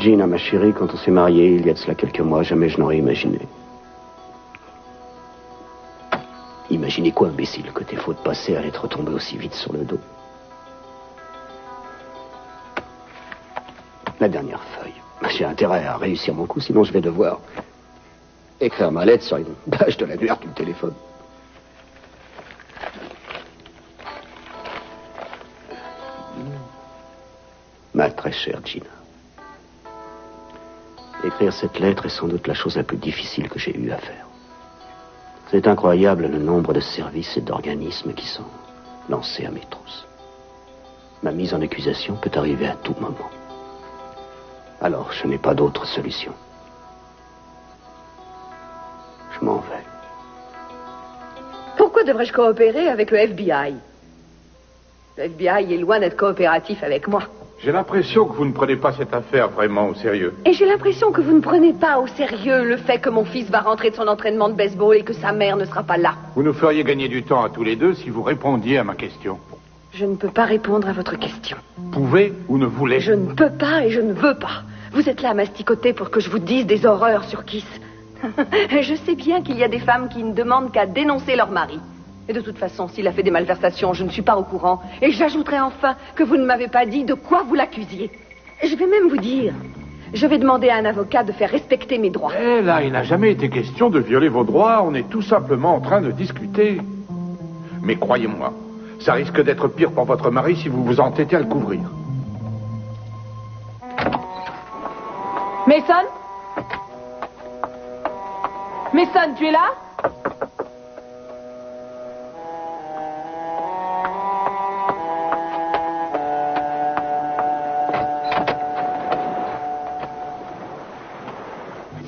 Gina, ma chérie, quand on s'est mariés, il y a de cela quelques mois, jamais je n'aurais imaginé. Imaginez quoi, imbécile, que tes fautes passées allaient te retomber aussi vite sur le dos. La dernière feuille. J'ai intérêt à réussir mon coup, sinon je vais devoir écrire ma lettre sur une page de l'annuaire du téléphone. Ma très chère Gina. Écrire cette lettre est sans doute la chose la plus difficile que j'ai eu à faire. C'est incroyable le nombre de services et d'organismes qui sont lancés à mes trousses. Ma mise en accusation peut arriver à tout moment. Alors, je n'ai pas d'autre solution. Je m'en vais. Pourquoi devrais-je coopérer avec le FBI? Le FBI est loin d'être coopératif avec moi. J'ai l'impression que vous ne prenez pas cette affaire vraiment au sérieux. Et j'ai l'impression que vous ne prenez pas au sérieux le fait que mon fils va rentrer de son entraînement de baseball et que sa mère ne sera pas là. Vous nous feriez gagner du temps à tous les deux si vous répondiez à ma question. Je ne peux pas répondre à votre question. Pouvez ou ne voulez? Je ne peux pas et je ne veux pas. Vous êtes là à masticoter pour que je vous dise des horreurs sur Kiss. Je sais bien qu'il y a des femmes qui ne demandent qu'à dénoncer leur mari. Et de toute façon, s'il a fait des malversations, je ne suis pas au courant. Et j'ajouterai enfin que vous ne m'avez pas dit de quoi vous l'accusiez. Je vais même vous dire, je vais demander à un avocat de faire respecter mes droits. Eh là, il n'a jamais été question de violer vos droits. On est tout simplement en train de discuter. Mais croyez-moi, ça risque d'être pire pour votre mari si vous vous entêtez à le couvrir. Mason? Mason, tu es là?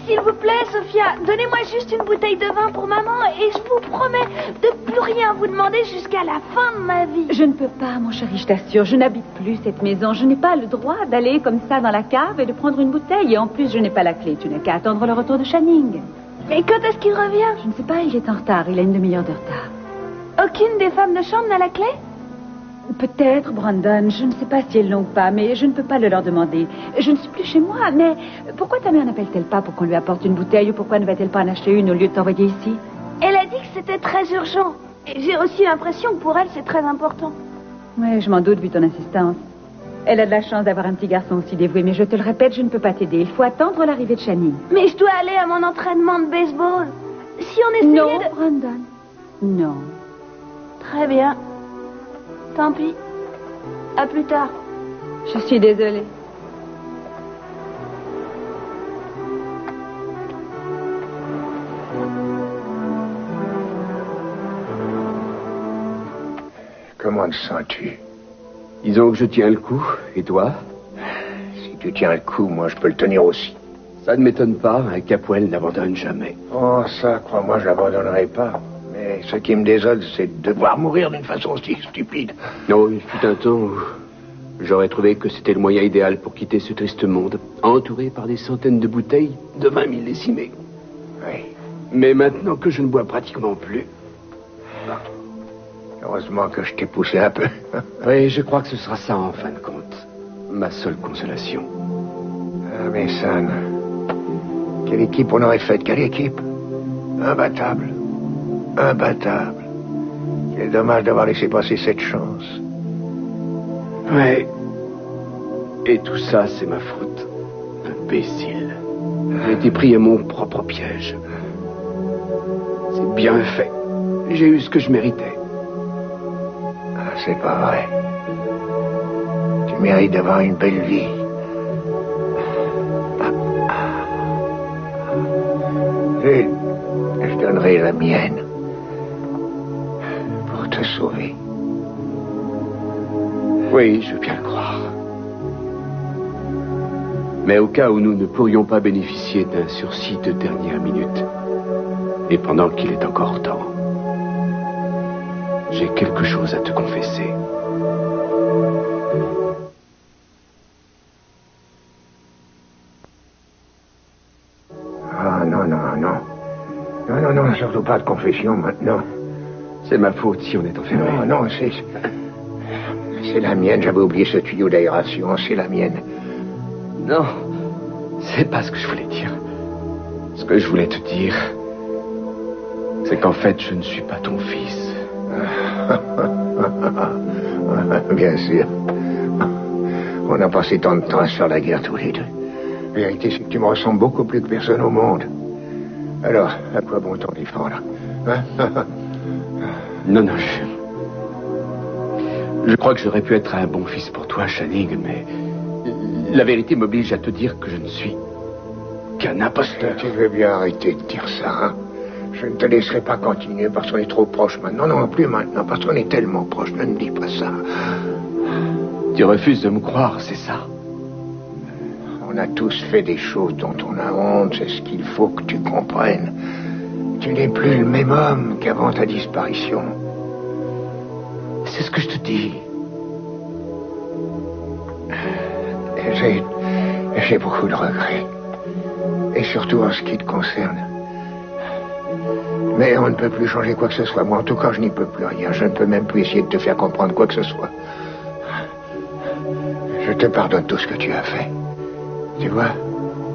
S'il vous plaît, Sophia, donnez-moi juste une bouteille de vin pour maman et je vous promets de plus rien vous demander jusqu'à la fin de ma vie. Je ne peux pas, mon chéri, je t'assure. Je n'habite plus cette maison. Je n'ai pas le droit d'aller comme ça dans la cave et de prendre une bouteille. Et en plus, je n'ai pas la clé. Tu n'as qu'à attendre le retour de Channing. Et quand est-ce qu'il revient? Je ne sais pas, il est en retard. Il a une demi-heure de retard. Aucune des femmes de chambre n'a la clé? Peut-être, Brandon. Je ne sais pas si elles l'ont ou pas, mais je ne peux pas le leur demander. Je ne suis plus chez moi, mais pourquoi ta mère n'appelle-t-elle pas pour qu'on lui apporte une bouteille ou pourquoi ne va-t-elle pas en acheter une au lieu de t'envoyer ici? Elle a dit que c'était très urgent. Et j'ai aussi l'impression que pour elle, c'est très important. Oui, je m'en doute vu ton insistance. Elle a de la chance d'avoir un petit garçon aussi dévoué, mais je te le répète, je ne peux pas t'aider. Il faut attendre l'arrivée de Channing. Mais je dois aller à mon entraînement de baseball. Si on essayait Non, de... Brandon. Non. Très bien. Tant pis. À plus tard. Je suis désolée. Comment te sens-tu? Disons que je tiens le coup. Et toi? Si tu tiens le coup, moi je peux le tenir aussi. Ça ne m'étonne pas, un Capwell n'abandonne jamais. Oh, ça, crois-moi, je l'abandonnerai pas. Mais ce qui me désole, c'est de devoir mourir d'une façon si stupide. Non, il fut un temps où j'aurais trouvé que c'était le moyen idéal pour quitter ce triste monde, entouré par des centaines de bouteilles de vin millésimés. Oui. Mais maintenant que je ne bois pratiquement plus... Heureusement que je t'ai poussé un peu. Oui, je crois que ce sera ça, en fin de compte. Ma seule consolation. Ah, mais San, quelle équipe on aurait faite? Quelle équipe? Imbattable. Imbattable. Quel dommage d'avoir laissé passer cette chance. Ouais. Et tout ça, c'est ma faute. Imbécile. J'ai été pris à mon propre piège. C'est bien fait. J'ai eu ce que je méritais. Ah, c'est pas vrai. Tu mérites d'avoir une belle vie. Je donnerai la mienne pour te sauver. Oui, je veux bien le croire. Mais au cas où nous ne pourrions pas bénéficier d'un sursis de dernière minute, et pendant qu'il est encore temps, j'ai quelque chose à te confesser. Ah, non, non, non. Non, non, non, surtout pas de confession maintenant. C'est ma faute si on est enfermé. Non, non, c'est la mienne. J'avais oublié ce tuyau d'aération. C'est la mienne. Non. C'est pas ce que je voulais dire. Ce que je voulais te dire, c'est qu'en fait, je ne suis pas ton fils. Bien sûr. On a passé tant de temps à se faire la guerre tous les deux. La vérité, c'est que tu me ressembles beaucoup plus que personne au monde. Alors, à quoi bon t'en défendre, hein? Non, je crois que j'aurais pu être un bon fils pour toi, Channing, mais la vérité m'oblige à te dire que je ne suis qu'un imposteur. Tu veux bien arrêter de dire ça, hein? Je ne te laisserai pas continuer parce qu'on est trop proche maintenant. Non, plus maintenant, parce qu'on est tellement proche. Ne me dis pas ça. Tu refuses de me croire, c'est ça? On a tous fait des choses dont on a honte. C'est ce qu'il faut que tu comprennes. Tu n'es plus le même homme qu'avant ta disparition. C'est ce que je te dis. J'ai beaucoup de regrets. Et surtout en ce qui te concerne. Mais on ne peut plus changer quoi que ce soit. Moi, en tout cas, je n'y peux plus rien. Je ne peux même plus essayer de te faire comprendre quoi que ce soit. Je te pardonne tout ce que tu as fait. Tu vois,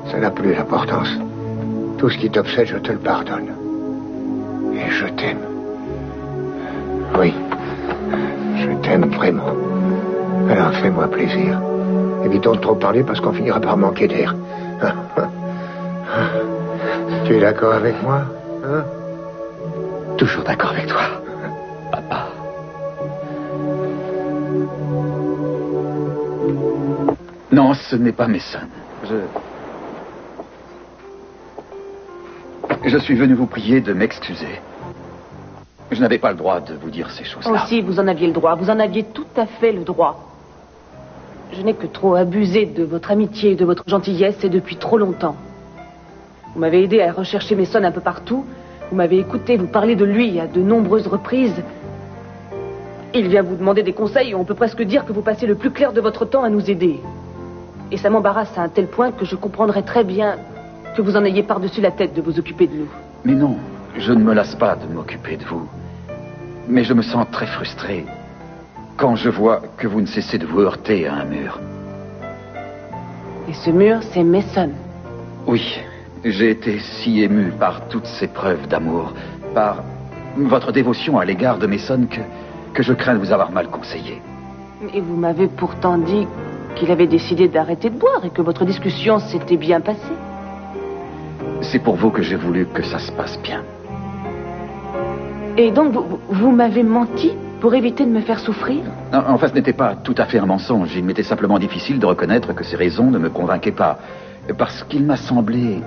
ça n'a plus d'importance. Tout ce qui t'obsède, je te le pardonne. Et je t'aime. Oui, je t'aime vraiment. Alors fais-moi plaisir. Évitons de trop parler parce qu'on finira par manquer d'air. Tu es d'accord avec moi, hein? Toujours d'accord avec toi, papa. Non, ce n'est pas Mason. Je suis venu vous prier de m'excuser. Je n'avais pas le droit de vous dire ces choses-là. Oh, si, vous en aviez le droit. Vous en aviez tout à fait le droit. Je n'ai que trop abusé de votre amitié et de votre gentillesse, et depuis trop longtemps. Vous m'avez aidé à rechercher Mason un peu partout. Vous m'avez écouté vous parler de lui à de nombreuses reprises. Il vient vous demander des conseils et on peut presque dire que vous passez le plus clair de votre temps à nous aider. Et ça m'embarrasse à un tel point que je comprendrais très bien que vous en ayez par-dessus la tête de vous occuper de nous. Mais non, je ne me lasse pas de m'occuper de vous. Mais je me sens très frustré quand je vois que vous ne cessez de vous heurter à un mur. Et ce mur, c'est Mason. Oui, j'ai été si ému par toutes ces preuves d'amour, par votre dévotion à l'égard de Mason que je crains de vous avoir mal conseillé. Et vous m'avez pourtant dit qu'il avait décidé d'arrêter de boire et que votre discussion s'était bien passée. C'est pour vous que j'ai voulu que ça se passe bien. Et donc, vous m'avez menti pour éviter de me faire souffrir? Non, enfin, ce n'était pas tout à fait un mensonge. Il m'était simplement difficile de reconnaître que ces raisons ne me convainquaient pas. Parce qu'il m'a semblé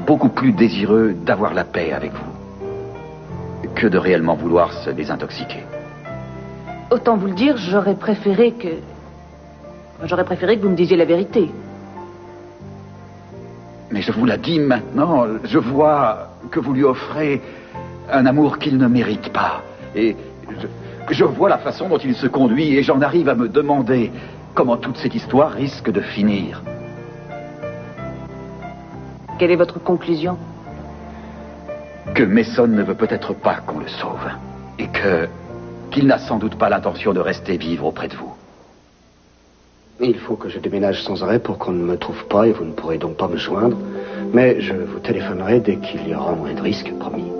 beaucoup plus désireux d'avoir la paix avec vous que de réellement vouloir se désintoxiquer. Autant vous le dire, j'aurais préféré que vous me disiez la vérité. Mais je vous la dis maintenant, je vois que vous lui offrez un amour qu'il ne mérite pas. Et je vois la façon dont il se conduit et j'en arrive à me demander comment toute cette histoire risque de finir. Quelle est votre conclusion? Que Mason ne veut peut-être pas qu'on le sauve. Et qu'il n'a sans doute pas l'intention de rester vivre auprès de vous. Il faut que je déménage sans arrêt pour qu'on ne me trouve pas et vous ne pourrez donc pas me joindre. Mais je vous téléphonerai dès qu'il y aura moins de risques, promis.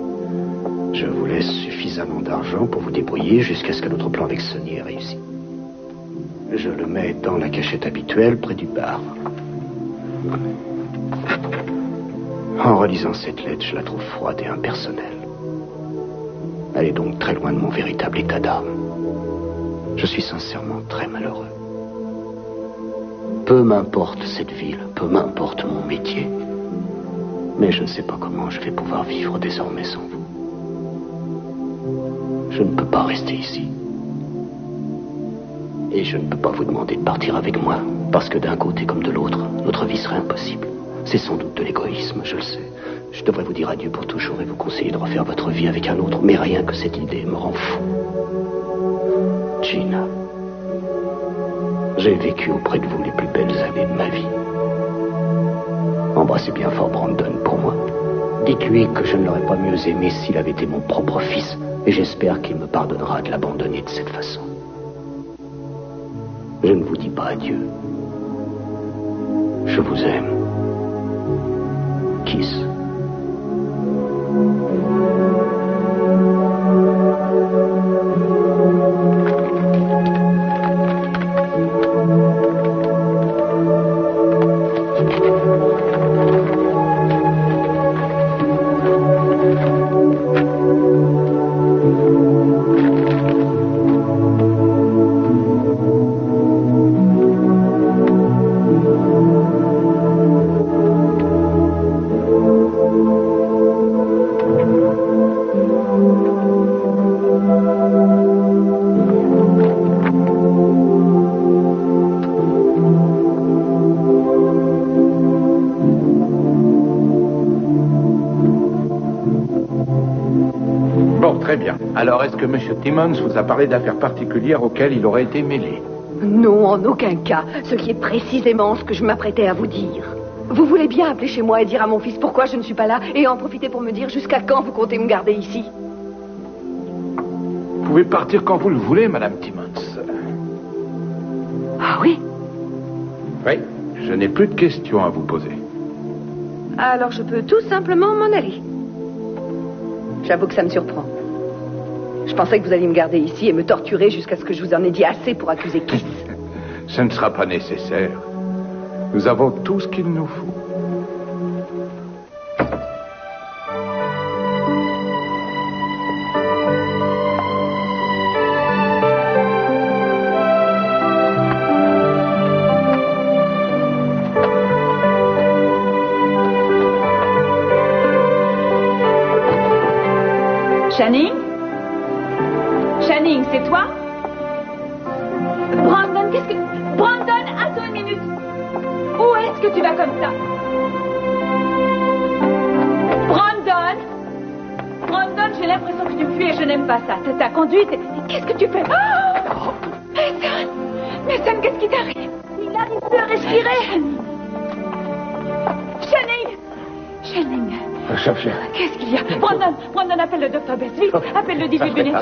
Je vous laisse suffisamment d'argent pour vous débrouiller jusqu'à ce que notre plan avec Sonny ait réussi. Je le mets dans la cachette habituelle près du bar. En relisant cette lettre, je la trouve froide et impersonnelle. Elle est donc très loin de mon véritable état d'âme. Je suis sincèrement très malheureux. Peu m'importe cette ville, peu m'importe mon métier. Mais je ne sais pas comment je vais pouvoir vivre désormais sans vous. Je ne peux pas rester ici. Et je ne peux pas vous demander de partir avec moi, parce que d'un côté comme de l'autre, notre vie serait impossible. C'est sans doute de l'égoïsme, je le sais. Je devrais vous dire adieu pour toujours et vous conseiller de refaire votre vie avec un autre, mais rien que cette idée me rend fou. Gina, j'ai vécu auprès de vous les plus belles années de ma vie. Embrassez bien fort Brandon pour moi. Dites-lui que je ne l'aurais pas mieux aimé s'il avait été mon propre fils, et j'espère qu'il me pardonnera de l'abandonner de cette façon. Je ne vous dis pas adieu. Je vous aime. Kiss. Très bien. Alors, est-ce que M. Timmons vous a parlé d'affaires particulières auxquelles il aurait été mêlé? Non, en aucun cas. Ce qui est précisément ce que je m'apprêtais à vous dire. Vous voulez bien appeler chez moi et dire à mon fils pourquoi je ne suis pas là et en profiter pour me dire jusqu'à quand vous comptez me garder ici? Vous pouvez partir quand vous le voulez, Madame Timmons. Ah oui? Oui, je n'ai plus de questions à vous poser. Alors je peux tout simplement m'en aller. J'avoue que ça me surprend. Je pensais que vous alliez me garder ici et me torturer jusqu'à ce que je vous en ai dit assez pour accuser Kiss. Ce ne sera pas nécessaire. Nous avons tout ce qu'il nous faut. Channing? Channing, c'est toi? Brandon, qu'est-ce que... Brandon, attends une minute. Où est-ce que tu vas comme ça? Brandon? Brandon, j'ai l'impression que tu me fuis et je n'aime pas ça. Ta conduite... Qu'est-ce que tu fais? Oh! Mason, qu'est-ce qui t'arrive? Il n'arrive plus à respirer. Channing! Channing! Sophia. Qu'est-ce qu'il y a? Brandon, appelle le docteur Bess, vite. Appelle le 18 minutes.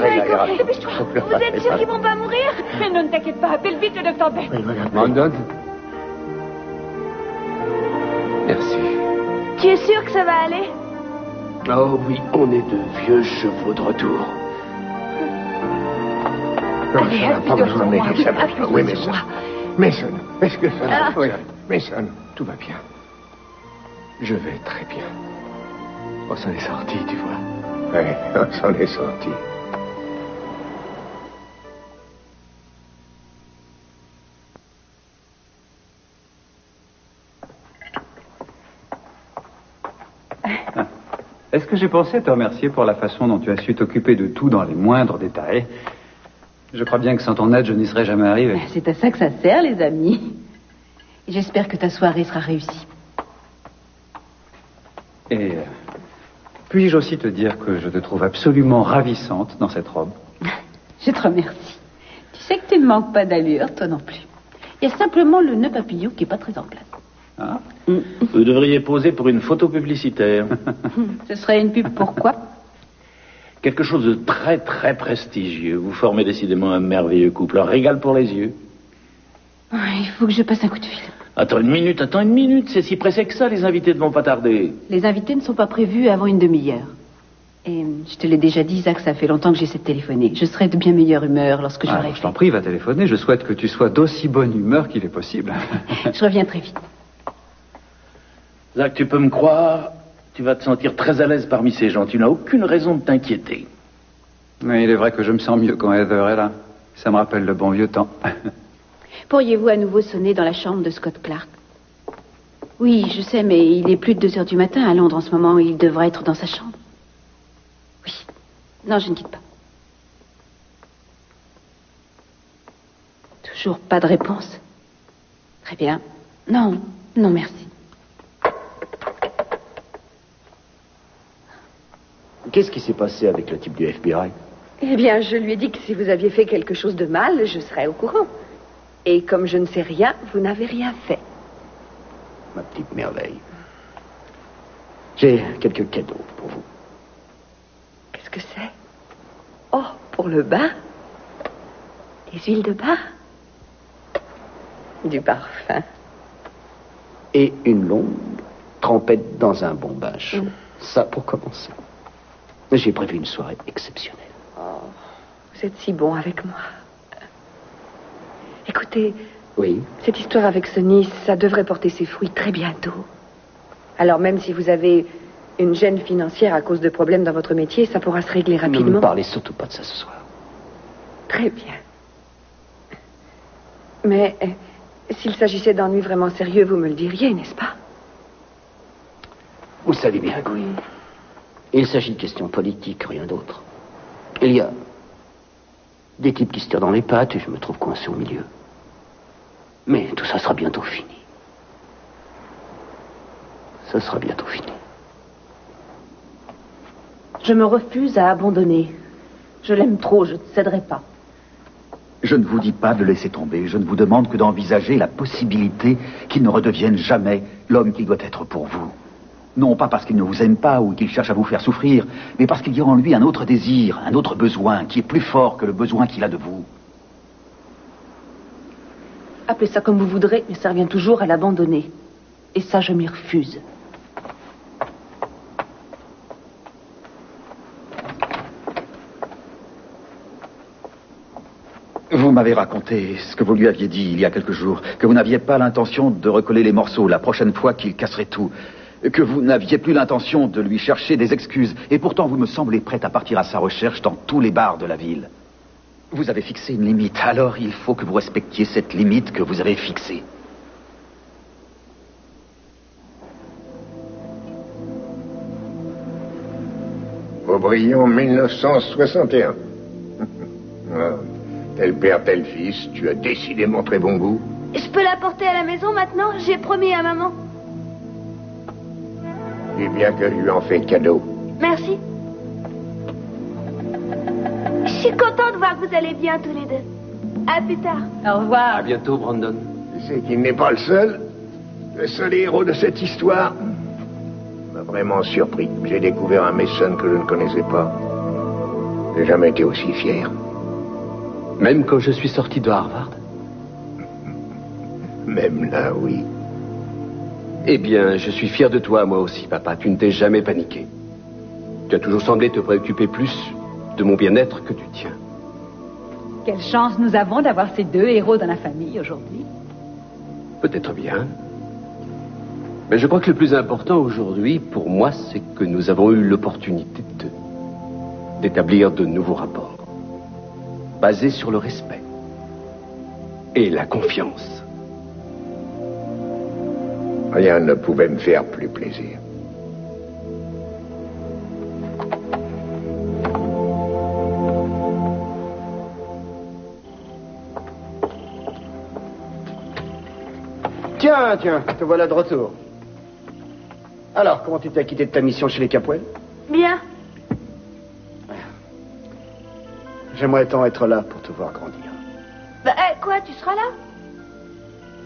Dépêche-toi. Vous êtes sûr qu'ils vont pas mourir? Mais non, ne t'inquiète pas, appelle vite le docteur Bess. Brandon. Merci. Tu es sûr que ça va aller? Oh oui, on est de vieux chevaux de retour. Non, ça n'a pas besoin de m'aider, ça va bien. Oui, Mason. Mason, est-ce que ça va? Oui, Mason, tout va bien. Je vais très bien. On s'en est sorti, tu vois. Oui, on s'en est sorti. Est-ce que j'ai pensé à te remercier pour la façon dont tu as su t'occuper de tout dans les moindres détails? Je crois bien que sans ton aide, je n'y serais jamais arrivé. C'est à ça que ça sert, les amis. J'espère que ta soirée sera réussie. Et puis-je aussi te dire que je te trouve absolument ravissante dans cette robe? Je te remercie. Tu sais que tu ne manques pas d'allure, toi non plus. Il y a simplement le nœud papillon qui n'est pas très en place. Ah. Vous devriez poser pour une photo publicitaire. Ce serait une pub pour quoi? Quelque chose de très, très prestigieux. Vous formez décidément un merveilleux couple. Un régal pour les yeux. Il faut que je passe un coup de fil. Attends une minute. C'est si pressé que ça, les invités ne vont pas tarder. Les invités ne sont pas prévus avant une demi-heure. Et je te l'ai déjà dit, Isaac, ça fait longtemps que j'essaie de téléphoner. Je serai de bien meilleure humeur lorsque j'aurai fait. Je t'en prie, va téléphoner. Je souhaite que tu sois d'aussi bonne humeur qu'il est possible. Je reviens très vite. Zach, tu peux me croire, tu vas te sentir très à l'aise parmi ces gens. Tu n'as aucune raison de t'inquiéter. Mais il est vrai que je me sens mieux quand Heather est là. Ça me rappelle le bon vieux temps. Pourriez-vous à nouveau sonner dans la chambre de Scott Clark? Oui, je sais, mais il est plus de 2 heures du matin à Londres en ce moment. Il devrait être dans sa chambre. Oui. Non, je ne quitte pas. Toujours pas de réponse. Très bien. Non, merci. Qu'est-ce qui s'est passé avec le type du FBI? Eh bien, je lui ai dit que si vous aviez fait quelque chose de mal, je serais au courant. Et comme je ne sais rien, vous n'avez rien fait. Ma petite merveille. J'ai quelques cadeaux pour vous. Qu'est-ce que c'est? Oh, pour le bain? Des huiles de bain? Du parfum? Et une longue trempette dans un bon bain chaud. Ça, pour commencer. J'ai prévu une soirée exceptionnelle. Oh, vous êtes si bon avec moi. Écoutez, Oui. cette histoire avec Sonny, ça devrait porter ses fruits très bientôt. Alors même si vous avez une gêne financière à cause de problèmes dans votre métier, ça pourra se régler Ne rapidement. me parlez surtout pas de ça ce soir. Très bien. Mais s'il s'agissait d'ennuis vraiment sérieux, vous me le diriez, n'est-ce pas? Vous savez bien que oui. Il s'agit de questions politiques, rien d'autre. Il y a des types qui se tirent dans les pattes et je me trouve coincé au milieu. Mais tout ça sera bientôt fini. Ça sera bientôt fini. Je me refuse à abandonner. Je l'aime trop, je ne céderai pas. Je ne vous dis pas de laisser tomber, je ne vous demande que d'envisager la possibilité qu'il ne redevienne jamais l'homme qu'il doit être pour vous. Non pas parce qu'il ne vous aime pas ou qu'il cherche à vous faire souffrir, mais parce qu'il y a en lui un autre désir, un autre besoin qui est plus fort que le besoin qu'il a de vous. Appelez ça comme vous voudrez, mais ça revient toujours à l'abandonner. Et ça, je m'y refuse. Vous m'avez raconté ce que vous lui aviez dit il y a quelques jours, que vous n'aviez pas l'intention de recoller les morceaux la prochaine fois qu'il casserait tout, que vous n'aviez plus l'intention de lui chercher des excuses, et pourtant vous me semblez prête à partir à sa recherche dans tous les bars de la ville. Vous avez fixé une limite, alors il faut que vous respectiez cette limite que vous avez fixée. Aubryon, 1961. Ah, tel père, tel fils, tu as décidément très bon goût. Je peux la porter à la maison maintenant? J'ai promis à maman. Dis bien que je lui en fais cadeau. Merci. Je suis contente de voir que vous allez bien tous les deux. À plus tard. Au revoir. À bientôt, Brandon. Tu sais qu'il n'est pas le seul héros de cette histoire. M'a vraiment surpris. J'ai découvert un Mason que je ne connaissais pas. J'ai jamais été aussi fier. Même quand je suis sorti de Harvard? Même là, oui. Eh bien, je suis fier de toi, moi aussi, papa. Tu ne t'es jamais paniqué. Tu as toujours semblé te préoccuper plus de mon bien-être que du tien. Quelle chance nous avons d'avoir ces deux héros dans la famille aujourd'hui. Peut-être bien. Mais je crois que le plus important aujourd'hui, pour moi, c'est que nous avons eu l'opportunité d'établir de nouveaux rapports, basés sur le respect et la confiance. Rien ne pouvait me faire plus plaisir. Tiens, te voilà de retour. Alors, comment tu t'es quitté de ta mission chez les Capwell? Bien. J'aimerais tant être là pour te voir grandir. Bah, quoi, tu seras là?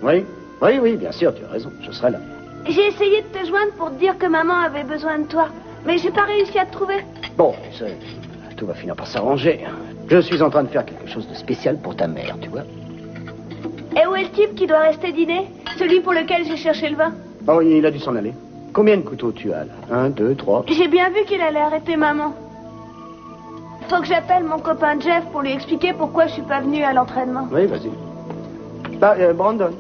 Oui, bien sûr, tu as raison, je serai là. J'ai essayé de te joindre pour te dire que maman avait besoin de toi. Mais j'ai pas réussi à te trouver. Bon, tout va finir par s'arranger. Je suis en train de faire quelque chose de spécial pour ta mère, tu vois. Et où est le type qui doit rester dîner? Celui pour lequel j'ai cherché le vin? Oh, il a dû s'en aller. Combien de couteaux tu as, là? 1, 2, 3... J'ai bien vu qu'il allait arrêter maman. Faut que j'appelle mon copain Jeff pour lui expliquer pourquoi je suis pas venue à l'entraînement. Oui, vas-y. Brandon.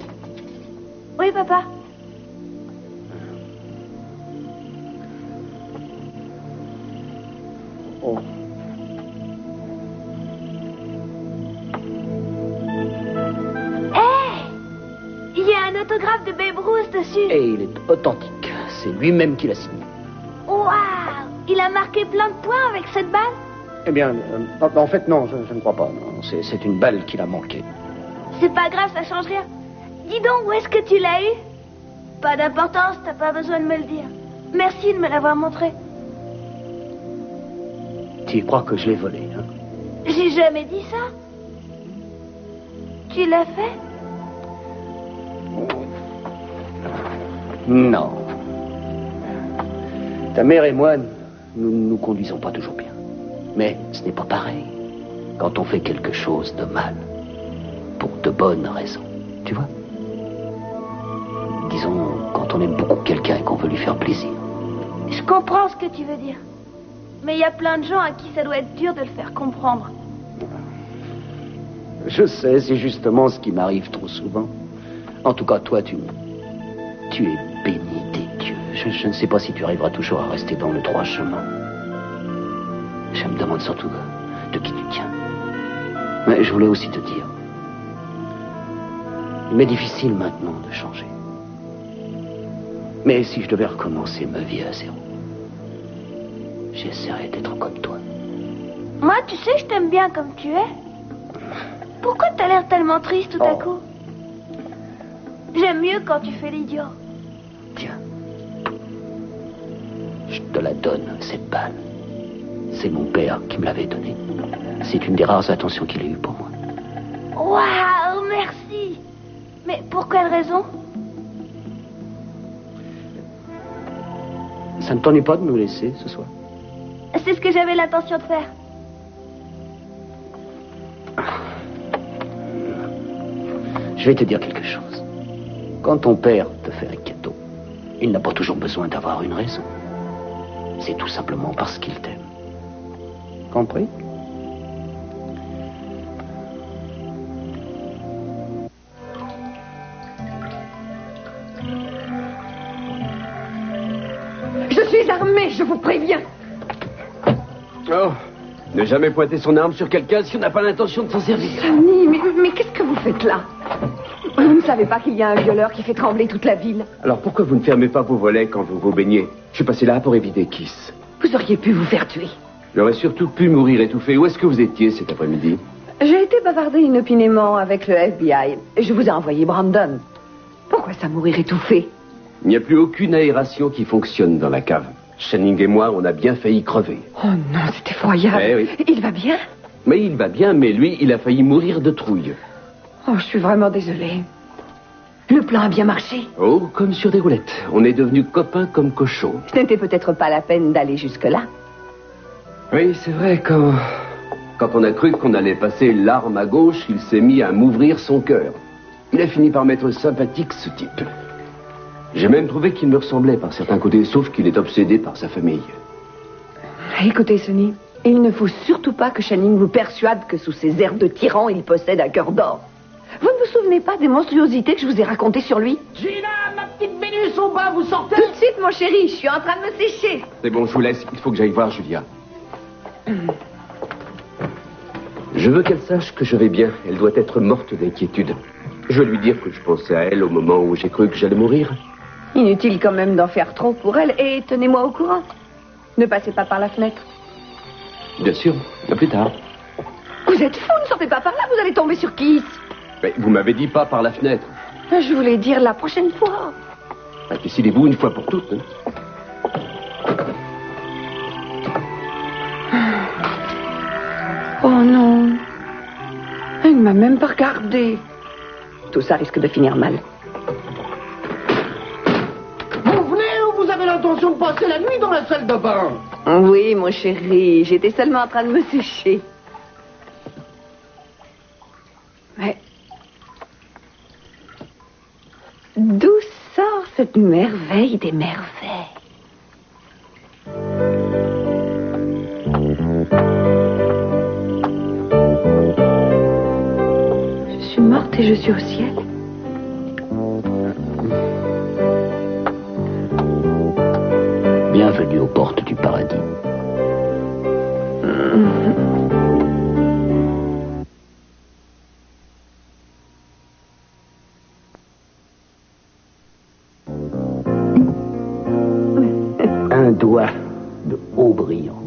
Oui, papa. Oh. Il y a un autographe de Babe Ruth dessus. Et il est authentique. C'est lui-même qui l'a signé. Waouh! Il a marqué plein de points avec cette balle? Eh bien, en fait, non, je ne crois pas. Non, c'est une balle qu'il a manquée. C'est pas grave, ça change rien. Dis donc, où est-ce que tu l'as eu? Pas d'importance, t'as pas besoin de me le dire. Merci de me l'avoir montré. Tu crois que je l'ai volé, hein? J'ai jamais dit ça. Tu l'as fait? Non. Ta mère et moi, nous ne nous conduisons pas toujours bien. Mais ce n'est pas pareil quand on fait quelque chose de mal, pour de bonnes raisons. Tu vois? Disons, quand on aime beaucoup quelqu'un et qu'on veut lui faire plaisir. Je comprends ce que tu veux dire. Mais il y a plein de gens à qui ça doit être dur de le faire comprendre. Je sais, c'est justement ce qui m'arrive trop souvent. En tout cas, toi, tu es béni des dieux. Je ne sais pas si tu arriveras toujours à rester dans le droit chemin. Je me demande surtout de qui tu tiens. Mais je voulais aussi te dire, il m'est difficile maintenant de changer. Mais si je devais recommencer ma vie à zéro, j'essaierais d'être comme toi. Moi, tu sais, je t'aime bien comme tu es. Pourquoi t'as l'air tellement triste tout à coup? J'aime mieux quand tu fais l'idiot. Tiens, je te la donne, cette balle. C'est mon père qui me l'avait donnée. C'est une des rares attentions qu'il ait eues pour moi. Waouh, merci. Mais pour quelle raison? Ça ne t'ennuie pas de me laisser ce soir? C'est ce que j'avais l'intention de faire. Je vais te dire quelque chose. Quand ton père te fait un cadeau, il n'a pas toujours besoin d'avoir une raison. C'est tout simplement parce qu'il t'aime. Compris? Je suis armée, je vous préviens. Oh, ne jamais pointer son arme sur quelqu'un si on n'a pas l'intention de s'en servir. Sonny, mais qu'est-ce que vous faites là? Vous ne savez pas qu'il y a un violeur qui fait trembler toute la ville? Alors pourquoi vous ne fermez pas vos volets quand vous vous baignez? Je suis passé là pour éviter Kiss. Vous auriez pu vous faire tuer. J'aurais surtout pu mourir étouffé. Où est-ce que vous étiez cet après-midi? J'ai été bavarder inopinément avec le FBI. Je vous ai envoyé Brandon. Pourquoi ça mourir étouffé? Il n'y a plus aucune aération qui fonctionne dans la cave. Channing et moi, on a bien failli crever. Oh non, c'est effroyable. Eh oui. Il va bien? Mais il va bien, mais lui, il a failli mourir de trouille. Oh, je suis vraiment désolée. Le plan a bien marché. Oh, comme sur des roulettes. On est devenus copains comme cochons. Ce n'était peut-être pas la peine d'aller jusque-là. Oui, c'est vrai, quand on a cru qu'on allait passer l'arme à gauche, il s'est mis à m'ouvrir son cœur. Il a fini par m'être sympathique, ce type. J'ai même trouvé qu'il me ressemblait par certains côtés, sauf qu'il est obsédé par sa famille. Écoutez, Sonny, il ne faut surtout pas que Channing vous persuade que sous ses airs de tyran, il possède un cœur d'or. Vous ne vous souvenez pas des monstruosités que je vous ai racontées sur lui? Gina, ma petite Vénus au bas, vous sortez? Tout de suite, mon chéri, je suis en train de me sécher. C'est bon, je vous laisse. Il faut que j'aille voir Julia. Je veux qu'elle sache que je vais bien. Elle doit être morte d'inquiétude. Je vais lui dire que je pensais à elle au moment où j'ai cru que j'allais mourir. Inutile quand même d'en faire trop pour elle. Et tenez-moi au courant. Ne passez pas par la fenêtre. Bien sûr. À plus tard. Vous êtes fou, ne sortez pas par là, vous allez tomber sur Kiss. Mais vous m'avez dit pas par la fenêtre. Je voulais dire la prochaine fois. Décidez-vous une fois pour toutes. Hein. Oh non. Elle ne m'a même pas regardé. Tout ça risque de finir mal. Vous venez ou vous avez l'intention de passer la nuit dans la salle de bain? Oui, mon chéri, j'étais seulement en train de me sécher. Mais d'où sort cette merveille des merveilles? Je suis morte et je suis au ciel. Bienvenue aux portes du paradis. Un doigt de haut brillant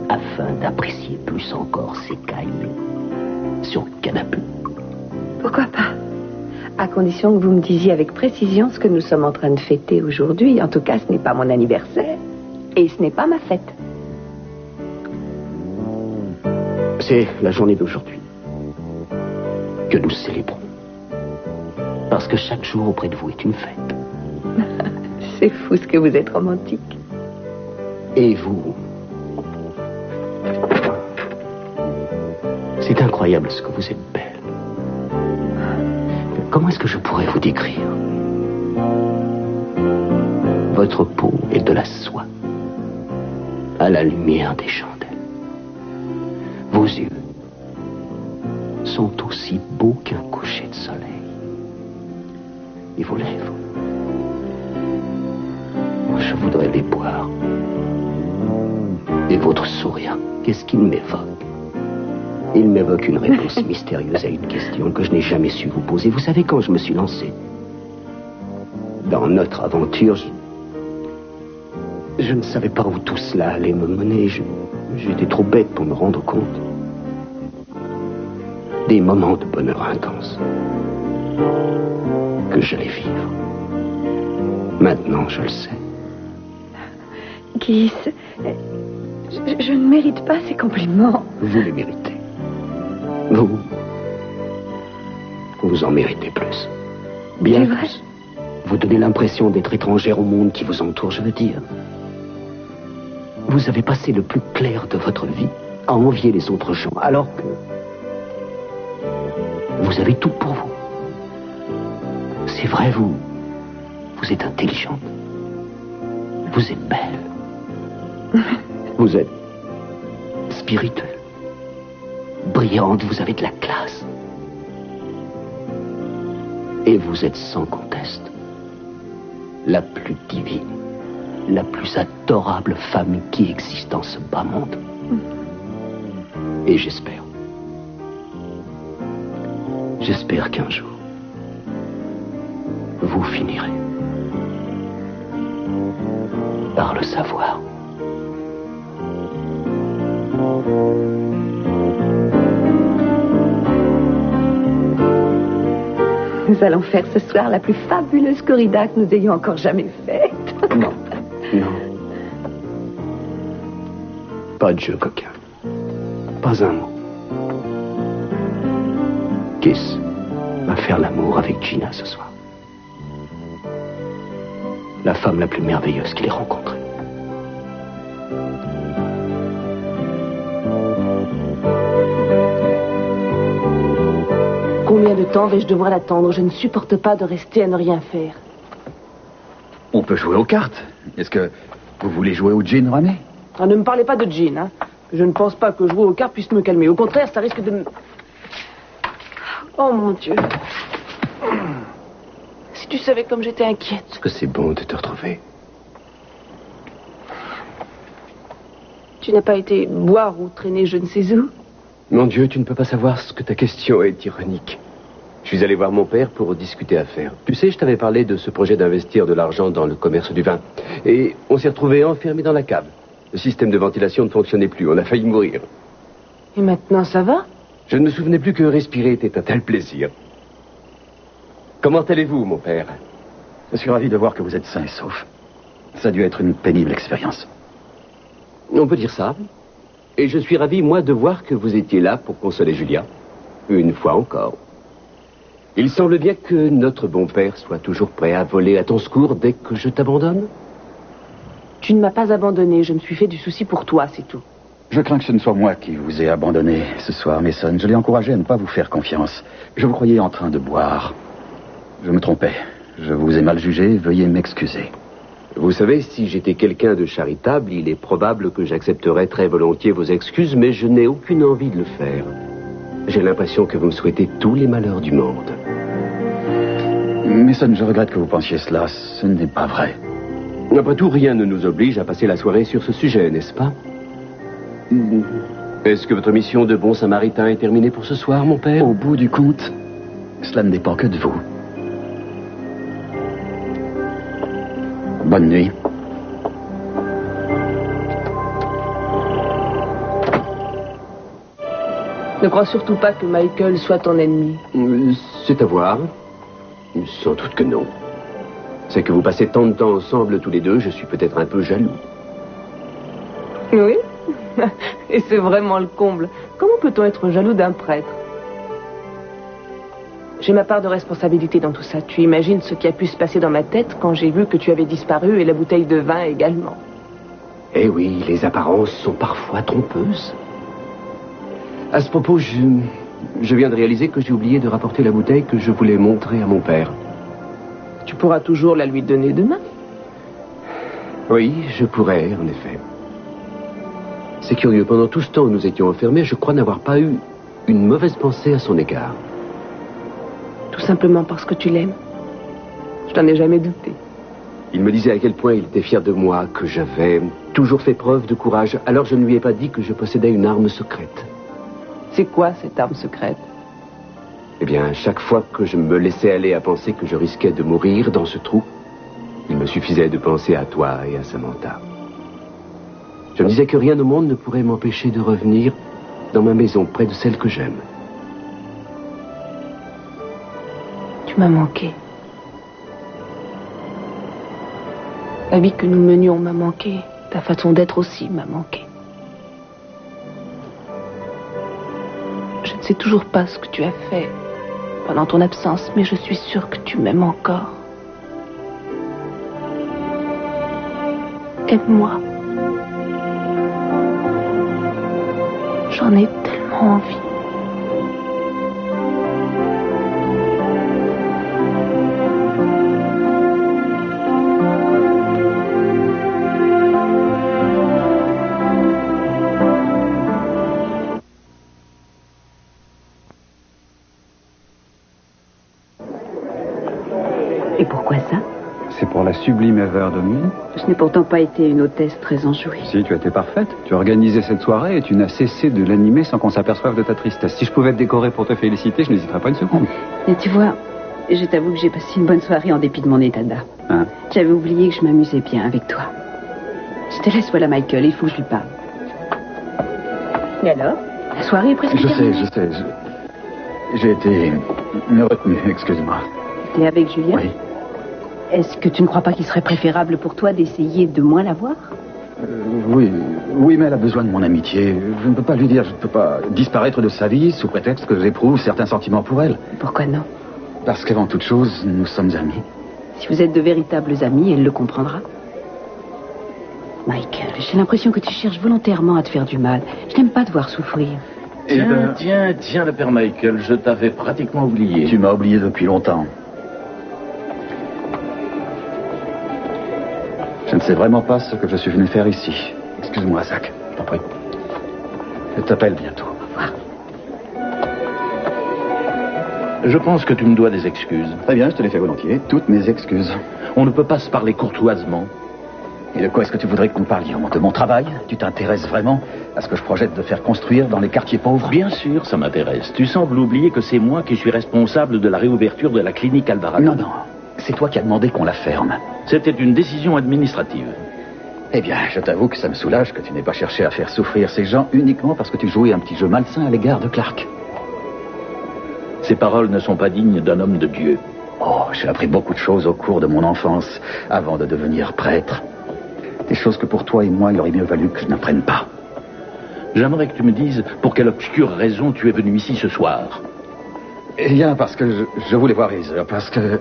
afin d'apprécier plus encore ces cailles sur le canapé. Pourquoi pas? À condition que vous me disiez avec précision ce que nous sommes en train de fêter aujourd'hui. En tout cas, ce n'est pas mon anniversaire. Et ce n'est pas ma fête. C'est la journée d'aujourd'hui que nous célébrons. Parce que chaque jour auprès de vous est une fête. C'est fou ce que vous êtes romantique. Et vous? C'est incroyable ce que vous êtes belle. Comment est-ce que je pourrais vous décrire? votre peau est de la soie, à la lumière des chandelles. Vos yeux sont aussi beaux qu'un coucher de soleil. Et vos lèvres, je voudrais les boire. Et votre sourire, qu'est-ce qu'il m'évoque? Il m'évoque une réponse mystérieuse à une question que je n'ai jamais su vous poser. Vous savez, quand je me suis lancé dans notre aventure, je ne savais pas où tout cela allait me mener. J'étais trop bête pour me rendre compte. Des moments de bonheur intense que j'allais vivre. Maintenant, je le sais. Guy, je ne mérite pas ces compliments. Vous les méritez. Vous en méritez plus. Bien plus. Vous donnez l'impression d'être étrangère au monde qui vous entoure, je veux dire. Vous avez passé le plus clair de votre vie à envier les autres gens, alors que vous avez tout pour vous. C'est vrai, vous êtes intelligente. Vous êtes belle. Vous êtes spirituelle. Brillante, vous avez de la classe. Et vous êtes sans conteste la plus divine, la plus adorable femme qui existe dans ce bas monde. Et j'espère qu'un jour, vous finirez par le savoir. Nous allons faire ce soir la plus fabuleuse corrida que nous ayons encore jamais faite. Non. Pas de jeu coquin. Pas un mot. Kiss va faire l'amour avec Gina ce soir. La femme la plus merveilleuse qu'il ait rencontrée. Combien de temps vais-je devoir l'attendre? Je ne supporte pas de rester à ne rien faire. On peut jouer aux cartes. Est-ce que vous voulez jouer au gin ramé? Ah, ne me parlez pas de gin, hein. Je ne pense pas que jouer aux cartes puisse me calmer. Au contraire, ça risque de me... Oh, mon Dieu. Si tu savais comme j'étais inquiète. Est-ce que c'est bon de te retrouver? Tu n'as pas été boire ou traîner je ne sais où? Mon Dieu, tu ne peux pas savoir ce que ta question est ironique. Je suis allé voir mon père pour discuter affaires. Tu sais, je t'avais parlé de ce projet d'investir de l'argent dans le commerce du vin. Et on s'est retrouvés enfermés dans la cave. Le système de ventilation ne fonctionnait plus. On a failli mourir. Et maintenant, ça va? Je ne me souvenais plus que respirer était un tel plaisir. Comment allez-vous, mon père? Je suis ravi de voir que vous êtes sain et sauf. Ça a dû être une pénible expérience. On peut dire ça. Et je suis ravi, moi, de voir que vous étiez là pour consoler Julia. Une fois encore. Il semble bien que notre bon père soit toujours prêt à voler à ton secours dès que je t'abandonne. Tu ne m'as pas abandonné. Je me suis fait du souci pour toi, c'est tout. Je crains que ce ne soit moi qui vous ai abandonné ce soir, Mason. Je l'ai encouragé à ne pas vous faire confiance. Je vous croyais en train de boire. Je me trompais. Je vous ai mal jugé. Veuillez m'excuser. Vous savez, si j'étais quelqu'un de charitable, il est probable que j'accepterais très volontiers vos excuses, mais je n'ai aucune envie de le faire. J'ai l'impression que vous me souhaitez tous les malheurs du monde. Mason, je regrette que vous pensiez cela. Ce n'est pas vrai. Après tout, rien ne nous oblige à passer la soirée sur ce sujet, n'est-ce pas? Est-ce que votre mission de bon samaritain est terminée pour ce soir, mon père? Au bout du compte, cela ne dépend que de vous. Bonne nuit. Ne crois surtout pas que Michael soit ton ennemi. C'est à voir. Sans doute que non. C'est que vous passez tant de temps ensemble tous les deux, je suis peut-être un peu jaloux. Oui. Et c'est vraiment le comble. Comment peut-on être jaloux d'un prêtre? J'ai ma part de responsabilité dans tout ça. Tu imagines ce qui a pu se passer dans ma tête quand j'ai vu que tu avais disparu et la bouteille de vin également. Eh oui, les apparences sont parfois trompeuses. À ce propos, je viens de réaliser que j'ai oublié de rapporter la bouteille que je voulais montrer à mon père. Tu pourras toujours la lui donner demain. Oui, je pourrais, en effet. C'est curieux, pendant tout ce temps où nous étions enfermés, je crois n'avoir pas eu une mauvaise pensée à son égard. Tout simplement parce que tu l'aimes. Je n'en ai jamais douté. Il me disait à quel point il était fier de moi, que j'avais toujours fait preuve de courage. Alors je ne lui ai pas dit que je possédais une arme secrète. C'est quoi cette arme secrète? Eh bien, chaque fois que je me laissais aller à penser que je risquais de mourir dans ce trou, il me suffisait de penser à toi et à Samantha. Je me disais que rien au monde ne pourrait m'empêcher de revenir dans ma maison, près de celle que j'aime. Tu m'as manqué. La vie que nous menions m'a manqué. Ta façon d'être aussi m'a manqué. Je ne sais toujours pas ce que tu as fait pendant ton absence, mais je suis sûre que tu m'aimes encore. Aime-moi. J'en ai tellement envie. Et pourquoi ça? C'est pour la sublime Ever Domine. Je n'ai pourtant pas été une hôtesse très enjouée. Si, tu as été parfaite. Tu as organisé cette soirée et tu n'as cessé de l'animer sans qu'on s'aperçoive de ta tristesse. Si je pouvais te décorer pour te féliciter, je n'hésiterais pas une seconde. Mais tu vois, je t'avoue que j'ai passé une bonne soirée en dépit de mon état d'âme. Hein? J'avais oublié que je m'amusais bien avec toi. Je te laisse, voilà Michael, il faut que je lui parle. Et alors? La soirée est presque terminée. Je sais. J'ai été retenu, excuse-moi. T'es avec Julien? Oui. Est-ce que tu ne crois pas qu'il serait préférable pour toi d'essayer de moins la voir? Oui, mais elle a besoin de mon amitié. Je ne peux pas lui dire, je ne peux pas disparaître de sa vie sous prétexte que j'éprouve certains sentiments pour elle. Pourquoi non? Parce qu'avant toute chose, nous sommes amis. Si vous êtes de véritables amis, elle le comprendra. Michael, j'ai l'impression que tu cherches volontairement à te faire du mal. Je n'aime pas te voir souffrir. Tiens, le père Michael, je t'avais pratiquement oublié. Tu m'as oublié depuis longtemps. Je ne sais vraiment pas ce que je suis venu faire ici. Excuse-moi, Zach, je t'en prie. Je t'appelle bientôt. Au revoir. Je pense que tu me dois des excuses. Très bien, je te les fais volontiers. Toutes mes excuses. On ne peut pas se parler courtoisement. Et de quoi est-ce que tu voudrais que nous parlions? De mon travail? Tu t'intéresses vraiment à ce que je projette de faire construire dans les quartiers pauvres? Bien sûr, ça m'intéresse. Tu sembles oublier que c'est moi qui suis responsable de la réouverture de la clinique Alvarado. Non. C'est toi qui as demandé qu'on la ferme. C'était une décision administrative. Eh bien, je t'avoue que ça me soulage que tu n'aies pas cherché à faire souffrir ces gens uniquement parce que tu jouais un petit jeu malsain à l'égard de Clark. Ces paroles ne sont pas dignes d'un homme de Dieu. Oh, j'ai appris beaucoup de choses au cours de mon enfance avant de devenir prêtre. Des choses que pour toi et moi, il aurait mieux valu que je n'apprenne pas. J'aimerais que tu me dises pour quelle obscure raison tu es venu ici ce soir. Eh bien, parce que je voulais voir Heather, parce que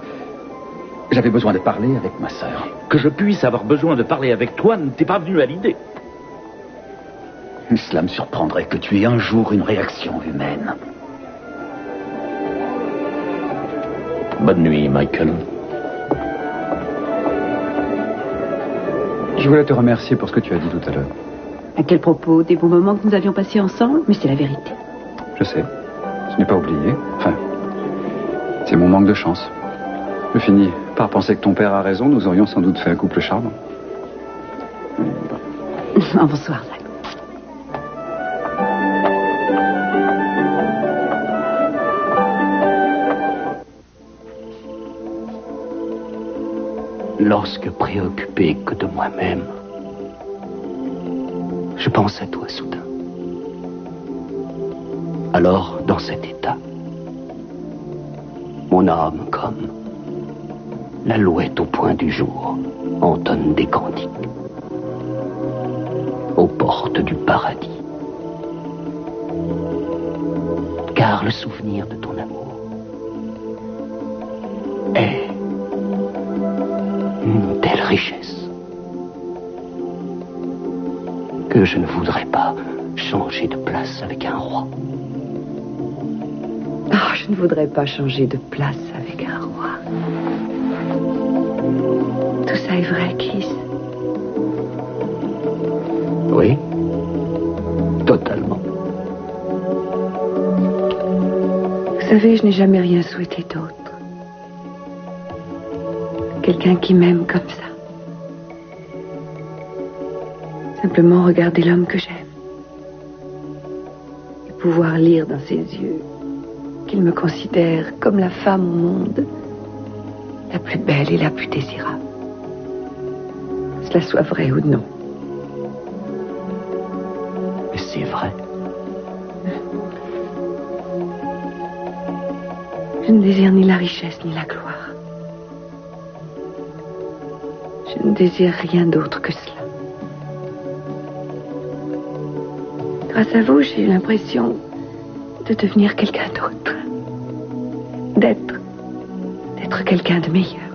j'avais besoin de parler avec ma sœur. Que je puisse avoir besoin de parler avec toi ne t'est pas venu à l'idée. Cela me surprendrait que tu aies un jour une réaction humaine. Bonne nuit, Michael. Je voulais te remercier pour ce que tu as dit tout à l'heure. À quel propos? Des bons moments que nous avions passés ensemble? Mais c'est la vérité. Je sais. Je n'ai pas oublié. Enfin, c'est mon manque de chance. Je finis par penser que ton père a raison. Nous aurions sans doute fait un couple charmant. Bonsoir, Zach. Lorsque préoccupé que de moi-même, je pense à toi soudain. Alors, dans cet état, mon âme, comme l'alouette au point du jour, entonne des cantiques aux portes du paradis. Car le souvenir de ton amour est une telle richesse que je ne voudrais pas changer de place avec un roi. Oh, je ne voudrais pas changer de place avec un roi. Tout ça est vrai, Keith. Oui. Totalement. Vous savez, je n'ai jamais rien souhaité d'autre. Quelqu'un qui m'aime comme ça. Simplement regarder l'homme que j'aime. Et pouvoir lire dans ses yeux qu'il me considère comme la femme au monde la plus belle et la plus désirable. Cela soit vrai ou non. Mais c'est vrai. Je ne désire ni la richesse ni la gloire. Je ne désire rien d'autre que cela. Grâce à vous, j'ai eu l'impression de devenir quelqu'un d'autre. D'être quelqu'un de meilleur.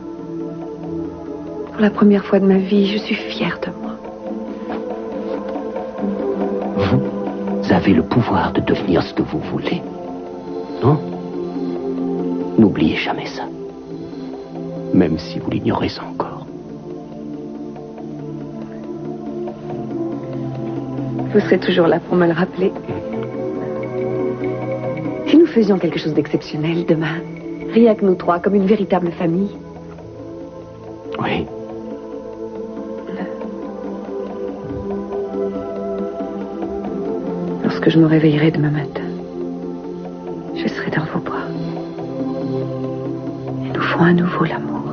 Pour la première fois de ma vie, je suis fière de moi. Vous avez le pouvoir de devenir ce que vous voulez. Non? N'oubliez jamais ça. Même si vous l'ignorez encore. Vous serez toujours là pour me le rappeler. Si nous faisions quelque chose d'exceptionnel demain, rien que nous trois, comme une véritable famille. Oui. Lorsque je me réveillerai demain matin, je serai dans vos bras. Et nous ferons à nouveau l'amour.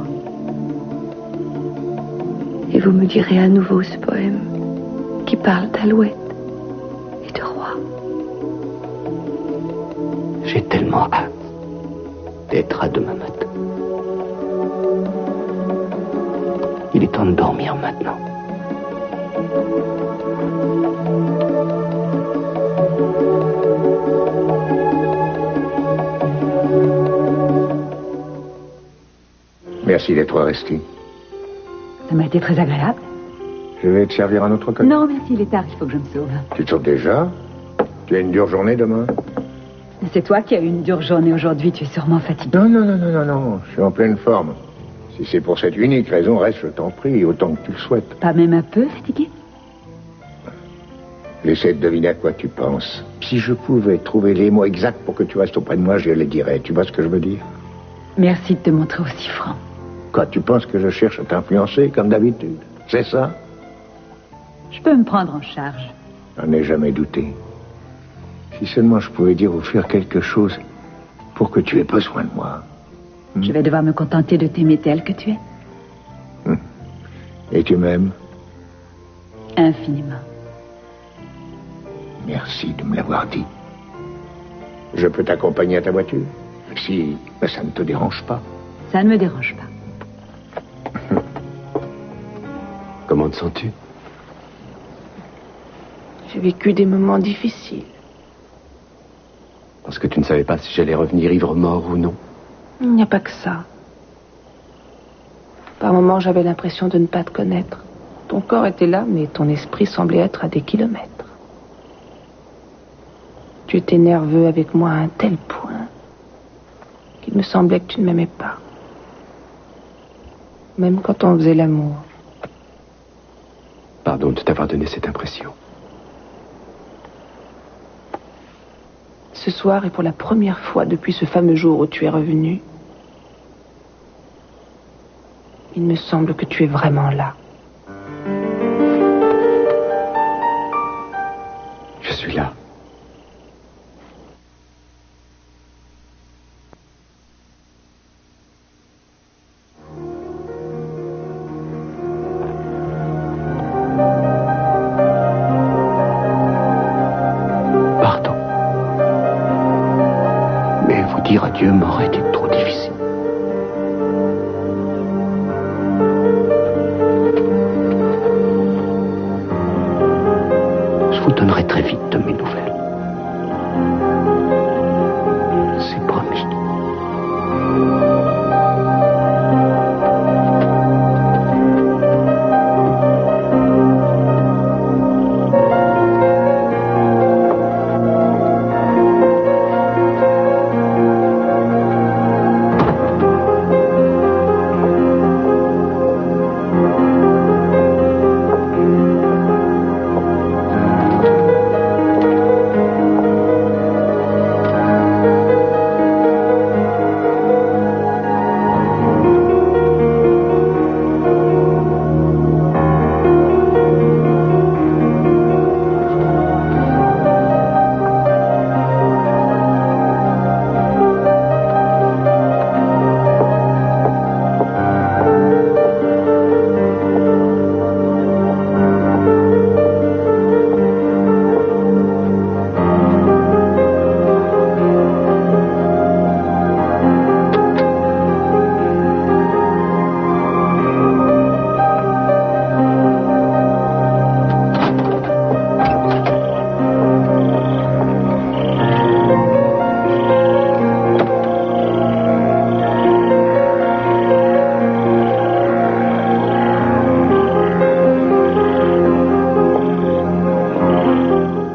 Et vous me direz à nouveau ce poème qui parle d'alouette et de roi. J'ai tellement hâte d'être à demain matin. Il est temps de dormir maintenant. Merci d'être resté. Ça m'a été très agréable. Je vais te servir un autre cocktail. Non, merci, il est tard, il faut que je me sauve. Tu te sauves déjà? Tu as une dure journée demain? C'est toi qui as eu une dure journée aujourd'hui, tu es sûrement fatigué. Non, je suis en pleine forme. Si c'est pour cette unique raison, reste, je t'en prie, autant que tu le souhaites. Pas même un peu fatigué? J'essaie de deviner à quoi tu penses. Si je pouvais trouver les mots exacts pour que tu restes auprès de moi, je les dirais. Tu vois ce que je veux dire? Merci de te montrer aussi franc. Quoi, tu penses que je cherche à t'influencer comme d'habitude? C'est ça? Je peux me prendre en charge. J'en ai jamais douté. Si seulement je pouvais dire ou faire quelque chose pour que tu aies besoin de moi. Je vais devoir me contenter de t'aimer tel que tu es. Et tu m'aimes? Infiniment. Merci de me l'avoir dit. Je peux t'accompagner à ta voiture? Si ça ne te dérange pas. Ça ne me dérange pas. Comment te sens-tu? J'ai vécu des moments difficiles. Parce que tu ne savais pas si j'allais revenir ivre-mort ou non? Il n'y a pas que ça. Par moments, j'avais l'impression de ne pas te connaître. Ton corps était là, mais ton esprit semblait être à des kilomètres. Tu étais nerveux avec moi à un tel point qu'il me semblait que tu ne m'aimais pas. Même quand on faisait l'amour. Pardon de t'avoir donné cette impression. Ce soir, et pour la première fois depuis ce fameux jour où tu es revenu, il me semble que tu es vraiment là. Je suis là. Pardon. Mais vous dire adieu m'aurait été trop difficile.